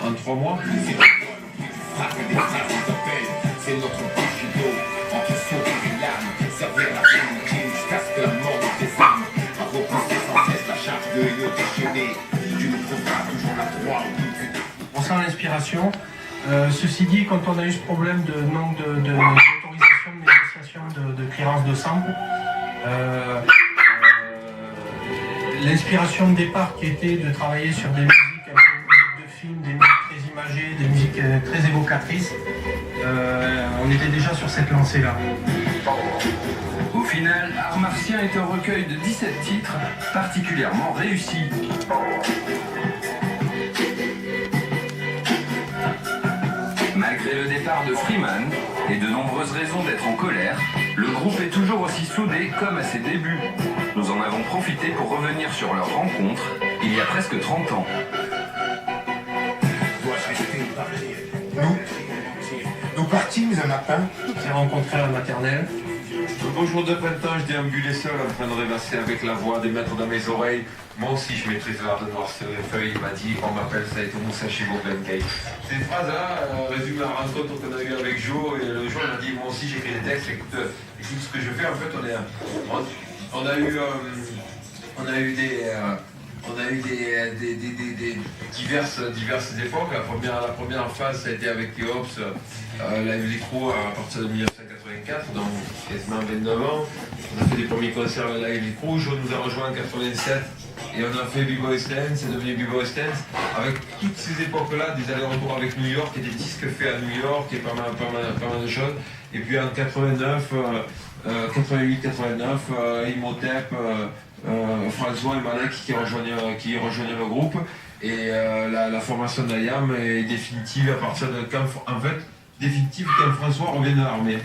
en 3 mois. C'est notre bushido, entre sourire et larmes, servir la vérité jusqu'à ce que la mort nous désarme. À repousser sans cesse la charge de haine déchaînée, tu nous trouveras toujours la droite au but. On sent l'inspiration. Ceci dit, quand on a eu ce problème de manque d'autorisation de négociation de clearance de sample, l'inspiration de départ qui était de travailler sur des musiques un peu musique de film, des musiques très imagées, des musiques très évocatrices, on était déjà sur cette lancée-là. Au final, Art Martien est un recueil de 17 titres particulièrement réussis. Malgré le départ de Freeman et de nombreuses raisons d'être en colère, le groupe est toujours aussi soudé comme à ses débuts. Nous en avons profité pour revenir sur leur rencontre il y a presque 30 ans. Nous partîmes un matin. On s'est rencontrés à la maternelle. Le beau jour de printemps, je déambulais seul en train de rêvasser avec la voix des maîtres dans mes oreilles. Moi aussi, je maîtrise l'art de noircir les feuilles. Il m'a dit qu'on m'appelle Saito Musashi Bobenkei. Ces phrases-là résument la rencontre qu'on a eue avec Joe. Et le jour, il m'a dit, moi aussi, j'écris des textes. Écoute ce que je fais. En fait, on a eu des diverses époques. La première phase, ça a été avec les Hops, Live Electro à partir de 1984, donc quasiment 29 ans. On a fait des premiers concerts à Live Electro. Joe nous a rejoint en 87 et on a fait B-Boy Stance, c'est devenu B-Boy Stance. Avec toutes ces époques-là, des allers-retours avec New York et des disques faits à New York et pas mal de choses. Et puis en 89, 88-89, Imhotep, François et Malek qui rejoignaient le groupe. Et la formation d'IAM est définitive à partir de quand, en fait, définitive quand François revient de l'armée.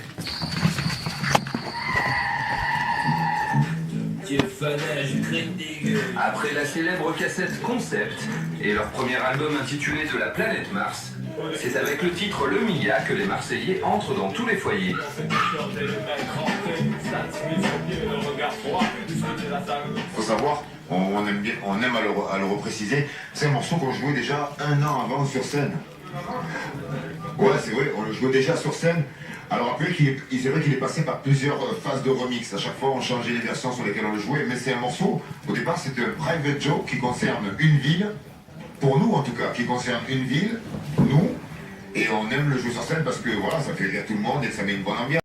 Après la célèbre cassette Concept et leur premier album intitulé De la planète Mars, c'est avec le titre Le Mia que les Marseillais entrent dans tous les foyers. Faut savoir, on aime à le repréciser, c'est un morceau qu'on jouait déjà 1 an avant sur scène. Ouais, c'est vrai, on le jouait déjà sur scène. Alors après, c'est vrai qu'il est passé par plusieurs phases de remix. À chaque fois, on changeait les versions sur lesquelles on le jouait. Mais c'est un morceau, au départ, c'était un private joke qui concerne une ville, pour nous en tout cas, qui concerne une ville, nous, et on aime le jouer sur scène parce que voilà, ça fait rire tout le monde et ça met une bonne ambiance.